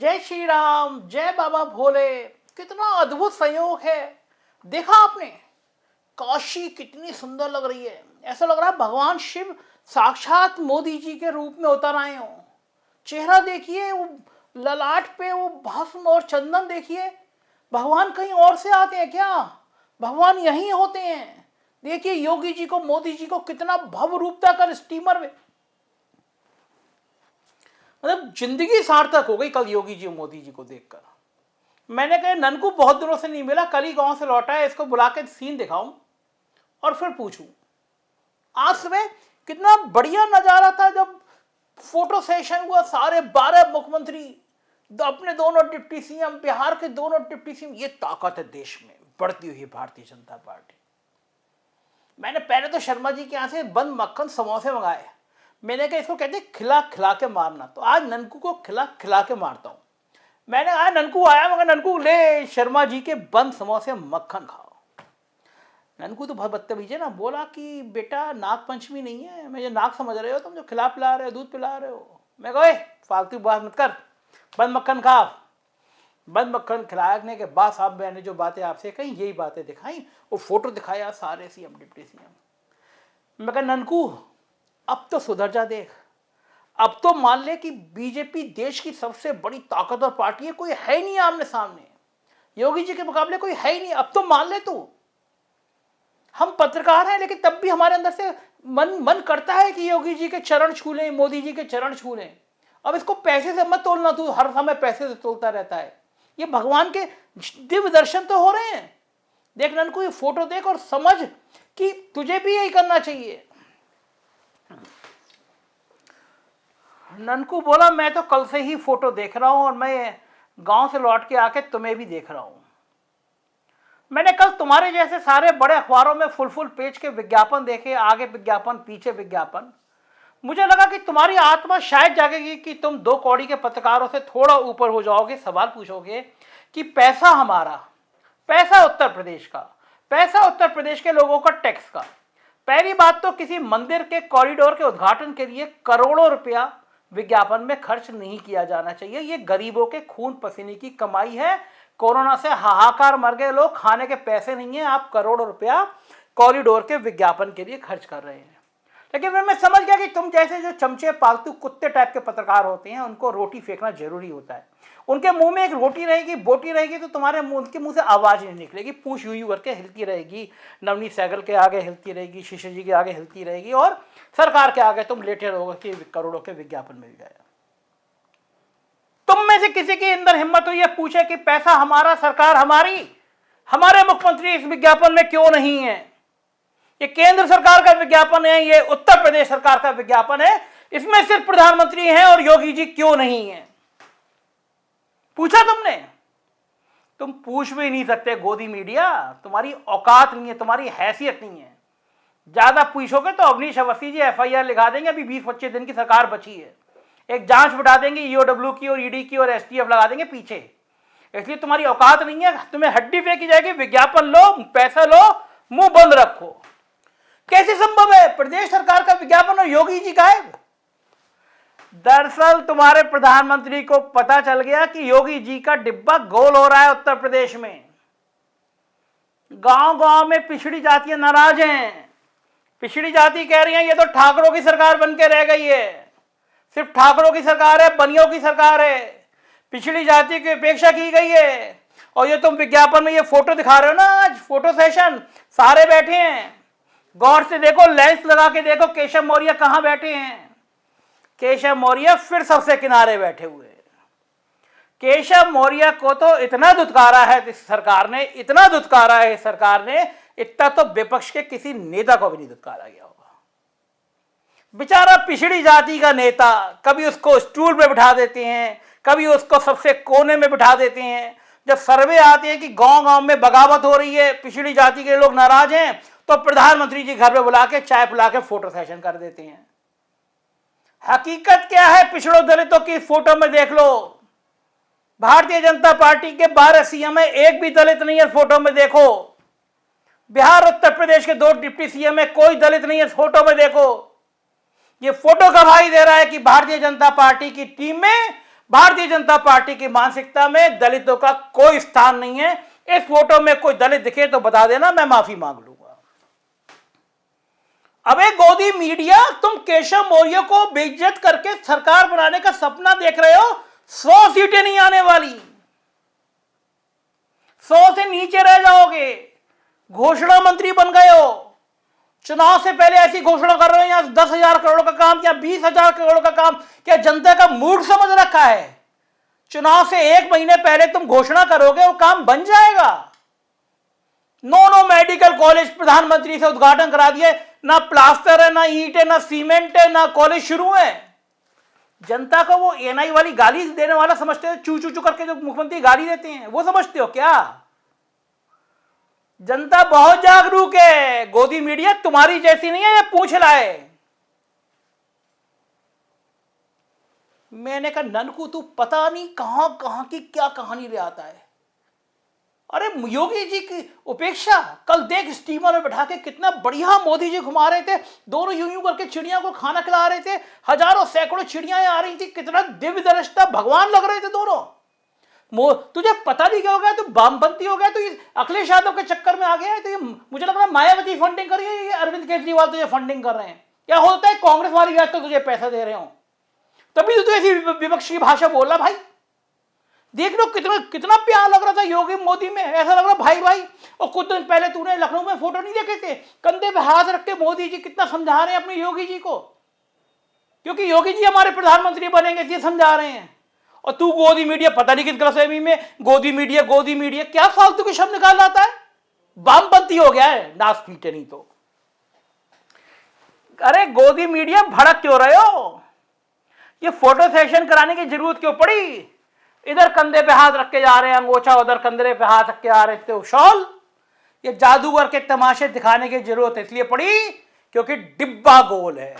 जय श्री राम, जय बाबा भोले। कितना अद्भुत संयोग है। देखा आपने, काशी कितनी सुंदर लग रही है। ऐसा लग रहा है भगवान शिव साक्षात मोदी जी के रूप में उतर आए हो। चेहरा देखिए, वो ललाट पे वो भस्म और चंदन देखिए। भगवान कहीं और से आते हैं क्या? भगवान यहीं होते हैं। देखिए योगी जी को, मोदी जी को कितना भव्य रूपता कर स्टीमर में, मतलब जिंदगी सार्थक हो गई कल योगी जी मोदी जी को देखकर। मैंने कहा ननकू बहुत दिनों से नहीं मिला, कल ही गांव से लौटा है, इसको बुला के सीन दिखाऊं और फिर पूछूं। आज सुबह कितना बढ़िया नजारा था जब फोटो सेशन हुआ। सारे 12 मुख्यमंत्री, अपने दोनों डिप्टी सीएम, बिहार के दोनों डिप्टी सीएम। ये ताकत है देश में बढ़ती हुई भारतीय जनता पार्टी। मैंने पहले तो शर्मा जी के यहाँ से बंद मक्खन समोसे मंगाए। मैंने कहा इसको कहते खिला खिला के मारना, तो आज ननकू को खिला खिला के मारता हूं। मैंने कहा ननकू आया, मगर ननकू ले शर्मा जी के बंद समोसे मक्खन खाओ। ननकू तो बहुत बदतमीज है ना, बोला कि बेटा नाग पंचमी नहीं है, मुझे नाग समझ रहे हो तुम, जो खिला पिला रहे हो, दूध पिला रहे हो। मैं कहा फालतू बात मत कर, बंद मक्खन खा। बंद मक्खन खिलाने के बाद साहब मैंने जो बातें आपसे कही, यही बातें दिखाई। वो फोटो दिखाया सारे सीएम डिप्टी सीएम। मैं कहा ननकू अब तो सुधर जा, देख अब तो मान ले कि बीजेपी देश की सबसे बड़ी ताकतवर पार्टी है, कोई है नहीं आमने सामने, योगी जी के मुकाबले कोई है ही नहीं। अब तो मान ले तू। हम पत्रकार हैं, लेकिन तब भी हमारे अंदर से मन करता है कि योगी जी के चरण छू लें, मोदी जी के चरण छू लें। अब इसको पैसे से मत तोलना, तू हर समय पैसे से तोलता रहता है। ये भगवान के दिव्य दर्शन तो हो रहे हैं। देख ननकू, ये फोटो देख और समझ कि तुझे भी यही करना चाहिए। ननकू बोला मैं तो कल से ही फोटो देख रहा हूं और मैं गांव से लौट के आके तुम्हें भी देख रहा हूं। मैंने कल तुम्हारे जैसे सारे बड़े अखबारों में फुल पेज के विज्ञापन देखे, आगे विज्ञापन पीछे विज्ञापन। मुझे लगा कि तुम्हारी आत्मा शायद जागेगी कि तुम 2 कौड़ी के पत्रकारों से थोड़ा ऊपर हो जाओगे, सवाल पूछोगे कि पैसा हमारा, पैसा उत्तर प्रदेश का, पैसा उत्तर प्रदेश के लोगों का टैक्स का। पहली बात तो किसी मंदिर के कॉरिडोर के उद्घाटन के लिए करोड़ों रुपया विज्ञापन में खर्च नहीं किया जाना चाहिए। ये गरीबों के खून पसीने की कमाई है। कोरोना से हाहाकार मर गए लोग, खाने के पैसे नहीं है, आप करोड़ों रुपया कॉरिडोर के विज्ञापन के लिए खर्च कर रहे हैं। लेकिन फिर मैं समझ गया कि तुम जैसे जो चमचे पालतू कुत्ते टाइप के पत्रकार होते हैं, उनको रोटी फेंकना जरूरी होता है। उनके मुंह में एक रोटी रहेगी, बोटी रहेगी, तो तुम्हारे उनके मुंह से आवाज नहीं निकलेगी, पूंछ यूं करके हिलती रहेगी, नवनीत सहगल के आगे हिलती रहेगी, शीशे जी के आगे हिलती रहेगी, और सरकार के आगे तुम लेटे रहोगे कि करोड़ों के विज्ञापन मिल गया। तुम में से किसी के अंदर हिम्मत हुई है पूछे कि पैसा हमारा, सरकार हमारी, हमारे मुख्यमंत्री इस विज्ञापन में क्यों नहीं है? ये केंद्र सरकार का विज्ञापन है, ये उत्तर प्रदेश सरकार का विज्ञापन है, इसमें सिर्फ प्रधानमंत्री हैं और योगी जी क्यों नहीं है? पूछा तुमने? तुम पूछ भी नहीं सकते। गोदी मीडिया, तुम्हारी औकात नहीं है, तुम्हारी हैसियत नहीं है। ज्यादा पूछोगे तो अवनीश अवस्थी जी FIR लिखा देंगे। अभी 20-25 दिन की सरकार बची है, एक जांच बिठा देंगे EOW की और ED की और STF लगा देंगे पीछे। इसलिए तुम्हारी औकात नहीं है, तुम्हें हड्डी फेंकी जाएगी। विज्ञापन लो, पैसा लो, मुंह बंद रखो। कैसे संभव है प्रदेश सरकार का विज्ञापन और योगी जी गायब? दरअसल तुम्हारे प्रधानमंत्री को पता चल गया कि योगी जी का डिब्बा गोल हो रहा है उत्तर प्रदेश में। गांव गांव में पिछड़ी जातियां नाराज हैं। पिछड़ी जाति कह रही है ये तो ठाकरों की सरकार बन के रह गई है, सिर्फ ठाकरों की सरकार है, बनियों की सरकार है, पिछड़ी जाति की उपेक्षा की गई है। और ये तुम विज्ञापन में ये फोटो दिखा रहे हो ना, आज फोटो सेशन, सारे बैठे हैं, गौर से देखो, लेंस लगा के देखो केशव मौर्य कहां बैठे हैं। केशव मौर्य फिर सबसे किनारे बैठे हुए। केशव मौर्य को तो इतना दुत्कारा है इस सरकार ने, इतना दुत्कारा है इस सरकार ने, इतना तो विपक्ष के किसी नेता को भी नहीं दुत्कारा गया होगा। बेचारा पिछड़ी जाति का नेता, कभी उसको स्टूल पे बिठा देते हैं, कभी उसको सबसे कोने में बिठा देते हैं। जब सर्वे आते हैं कि गांव गांव में बगावत हो रही है, पिछड़ी जाति के लोग नाराज हैं, तो प्रधानमंत्री जी घर पे बुला के चाय पिला के फोटो सेशन कर देते हैं। हकीकत क्या है पिछड़ों दलितों की फोटो में देख लो। भारतीय जनता पार्टी के 12 CM में एक भी दलित नहीं है फोटो में, देखो। बिहार उत्तर प्रदेश के 2 डिप्टी CM में कोई दलित नहीं है फोटो में, देखो। ये फोटो गवाही दे रहा है कि भारतीय जनता पार्टी की टीम में भारतीय जनता पार्टी की मानसिकता में दलितों का कोई स्थान नहीं है। इस फोटो में कोई दलित दिखे तो बता देना, मैं माफी मांग लूंगा। अबे गोदी मीडिया, तुम केशव मौर्य को बेइज्जत करके सरकार बनाने का सपना देख रहे हो। 100 सीटें नहीं आने वाली, 100 से नीचे रह जाओगे। घोषणा मंत्री बन गए हो, चुनाव से पहले ऐसी घोषणा कर रहे हो यहां 10,000 करोड़ का काम या 20,000 करोड़ का काम। क्या जनता का मूड समझ रखा है? चुनाव से 1 महीने पहले तुम घोषणा करोगे, वो काम बन जाएगा। नो मेडिकल कॉलेज प्रधानमंत्री से उद्घाटन करा दिए, ना प्लास्टर है, ना ईंट है, ना सीमेंट है, ना कॉलेज शुरू है। जनता को वो एनआई वाली गाली देने वाला समझते हो? चू चू चू करके जो मुख्यमंत्री गाली देते हैं वो समझते हो क्या? जनता बहुत जागरूक है। गोदी मीडिया तुम्हारी जैसी नहीं है, ये पूछ लाए। मैंने कहा ननकू तू पता नहीं कहां कहां की क्या कहानी ले आता है। अरे योगी जी की उपेक्षा, कल देख स्टीमर में बैठा के कितना बढ़िया मोदी जी घुमा रहे थे, दोनों यूं यूं करके चिड़िया को खाना खिला रहे थे, हजारों सैकड़ों चिड़ियां आ रही थी, कितना दिव्य दृष्टा भगवान लग रहे थे दोनों। तुझे पता नहीं क्या हो गया, तू वामपंथी हो गया, तू अखिलेश यादव के चक्कर में आ गया है। तो ये मुझे लग रहा है मायावती फंडिंग कर रही है, ये अरविंद केजरीवाल तुझे फंडिंग कर रहे हैं। क्या होता है, कांग्रेस वाली बात तो तुझे पैसा दे रहे हो, तभी तो तू ऐसी विपक्ष की भाषा बोल रहा। भाई देख लो कितना कितना प्यार लग रहा था योगी मोदी में, ऐसा लग रहा भाई भाई। और कुछ दिन पहले तूने लखनऊ में फोटो नहीं देखे थे, कंधे पे हाथ रख के मोदी जी कितना समझा रहे हैं अपने योगी जी को, क्योंकि योगी जी हमारे प्रधानमंत्री बनेंगे इसलिए समझा रहे हैं। और तू गोदी मीडिया, पता नहीं किस गलतफहमी में गोदी मीडिया क्या फालतू के शब्द निकाल लाता है। वामपंथी हो गया है, नाक पीटे नहीं तो। अरे गोदी मीडिया भड़क क्यों रहे हो? ये फोटो सेशन कराने की जरूरत क्यों पड़ी? इधर कंधे पे हाथ रख के जा रहे हैं अंगोछा, उधर कंधे पे हाथ रख के आ रहे थे शॉल। ये जादूगर के तमाशे दिखाने की जरूरत इसलिए पड़ी क्योंकि डिब्बा गोल है।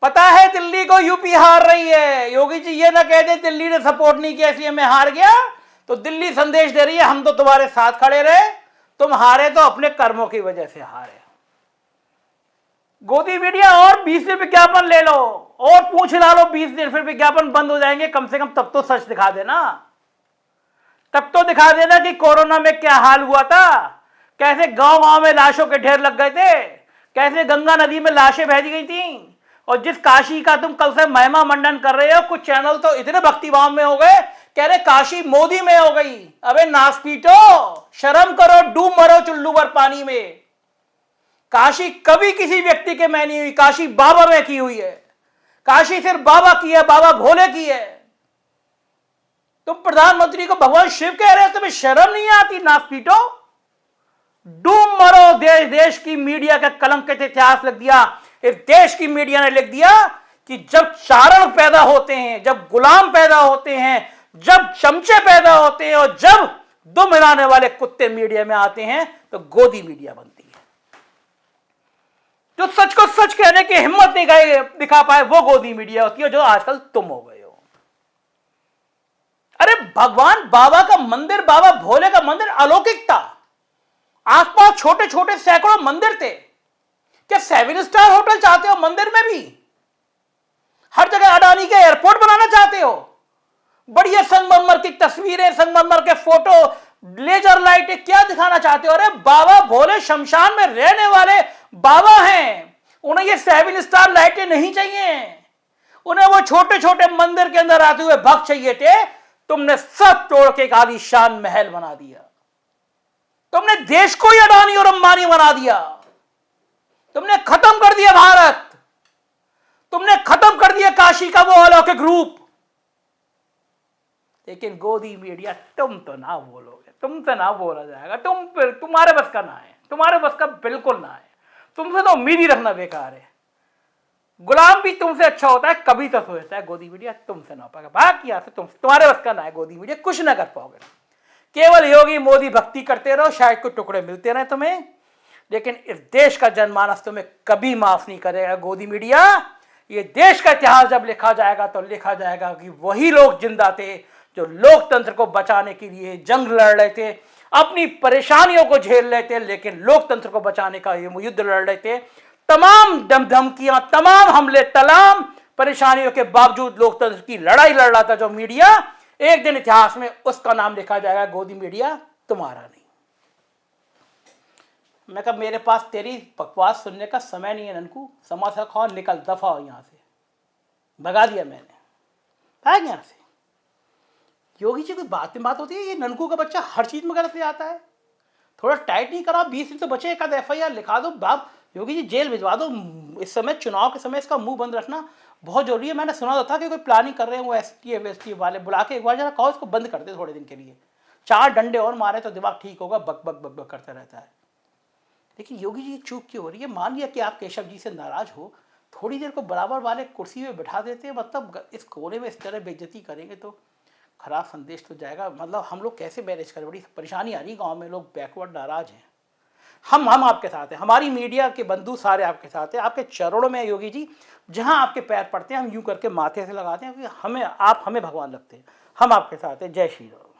पता है दिल्ली को यूपी हार रही है। योगी जी ये ना कह दे दिल्ली ने सपोर्ट नहीं किया इसलिए मैं हार गया, तो दिल्ली संदेश दे रही है हम तो तुम्हारे साथ खड़े रहे, तुम हारे तो अपने कर्मों की वजह से हारे। गोदी मीडिया और 20 दिन विज्ञापन ले लो और पूछ ला लो 20 दिन, फिर विज्ञापन बंद हो जाएंगे। कम से कम तब तो सच दिखा देना, तब तो दिखा देना कि कोरोना में क्या हाल हुआ था, कैसे गांव में लाशों के ढेर लग गए थे, कैसे गंगा नदी में लाशें बह गई थी। और जिस काशी का तुम कल से महिमा मंडन कर रहे हो, कुछ चैनल तो इतने भक्तिभाव में हो गए, कह रहे काशी मोदी में हो गई। अबे नासपीटो, शर्म करो, डूब मरो चुल्लू भर पानी में। काशी कभी किसी व्यक्ति के में नहीं हुई, काशी बाबा में की हुई है। काशी सिर्फ बाबा की है, बाबा भोले की है। तुम प्रधानमंत्री को भगवान शिव कह रहे हो, तुम्हें शर्म नहीं आती नासपीटो? डूब मरो। देश देश की मीडिया का कलंकित इतिहास लिख दिया। इस देश की मीडिया ने लिख दिया कि जब चारण पैदा होते हैं, जब गुलाम पैदा होते हैं, जब चमचे पैदा होते हैं और जब दुम हिलाने वाले कुत्ते मीडिया में आते हैं तो गोदी मीडिया बनती है। जो सच को सच कहने की हिम्मत नहीं दिखा पाए वो गोदी मीडिया होती है, जो आजकल तुम हो गए हो। अरे भगवान बाबा का मंदिर, बाबा भोले का मंदिर अलौकिक था। आसपास छोटे छोटे सैकड़ों मंदिर थे। क्या 7 स्टार होटल चाहते हो मंदिर में भी? हर जगह अडानी के एयरपोर्ट बनाना चाहते हो? बढ़िया संगमरमर की तस्वीरें, संगमरमर के फोटो, लेजर लाइटें क्या दिखाना चाहते हो? अरे बाबा भोले शमशान में रहने वाले बाबा हैं, उन्हें ये 7 स्टार लाइटें नहीं चाहिए। उन्हें वो छोटे छोटे मंदिर के अंदर आते हुए भक्त चाहिए थे। तुमने सब तोड़ के एक आलीशान महल बना दिया। तुमने देश को ही अडानी और अंबानी बना दिया। तुमने खत्म कर दिया भारत, तुमने खत्म कर दिया काशी का वो अलौकिक रूप। लेकिन गोदी मीडिया तुम तो ना बोलोगे, तुमसे ना बोला जाएगा। तुम्हारे बस का ना है, तुम्हारे बस का बिल्कुल ना है। तुमसे तो उम्मीद ही रखना बेकार है। गुलाम भी तुमसे अच्छा होता है, कभी तो सोचता है गोदी मीडिया तुमसे ना हो पाएगा। बाकी यहाँ से तुम्हारे बस का ना है, गोदी मीडिया कुछ ना कर पाओगे। केवल योगी मोदी भक्ति करते रहो, शायद कुछ टुकड़े मिलते रहे तुम्हें, लेकिन इस देश का जनमानस तुम्हें कभी माफ नहीं करेगा। गोदी मीडिया, ये देश का इतिहास जब लिखा जाएगा तो लिखा जाएगा कि वही लोग जिंदा थे जो लोकतंत्र को बचाने के लिए जंग लड़ रहे थे, अपनी परेशानियों को झेल रहे थे, लेकिन लोकतंत्र को बचाने का ये युद्ध लड़ रहे थे। तमाम धमकियां, तमाम हमले, तमाम परेशानियों के बावजूद लोकतंत्र की लड़ाई लड़ रहा था जो मीडिया, एक दिन इतिहास में उसका नाम लिखा जाएगा, गोदी मीडिया तुम्हारा नहीं। मैं कहा मेरे पास तेरी बकवास सुनने का समय नहीं है ननकू, समोसा खाओ निकल दफा हो यहां से। भगा दिया मैंने, भाग यहां से। योगी जी कोई बात में बात होती है, ये ननकू का बच्चा हर चीज में गलत ले आता है। थोड़ा टाइट नहीं करा, 20 दिन तो बचे, एक आध FIR लिखा दो, बाप योगी जी जेल भिजवा दो। इस समय चुनाव के समय इसका मुंह बंद रखना बहुत जरूरी है। मैंने सुना था कि कोई प्लानिंग कर रहे हैं वो STF वाले, बुला के एक बार जरा कहो इसको बंद कर दे थोड़े दिन के लिए, 4 डंडे और मारे तो दिमाग ठीक होगा, बक बक बक बक करता रहता है। लेकिन योगी जी चूक क्यों हो रही है? मान लिया कि आप केशव जी से नाराज हो, थोड़ी देर को बराबर वाले कुर्सी में बैठा देते हैं, मतलब इस कोने में इस तरह बेइज्जती करेंगे तो खराब संदेश तो जाएगा। मतलब हम लोग कैसे मैनेज करें? बड़ी परेशानी आ रही है गाँव में, लोग बैकवर्ड नाराज हैं। हम आपके साथ हैं, हमारी मीडिया के बंधु सारे आपके साथ हैं, आपके चरणों में योगी जी, जहां आपके पैर पड़ते हैं हम यूं करके माथे से लगाते हैं, क्योंकि हमें भगवान लगते हैं। हम आपके साथ हैं। जय श्री राम।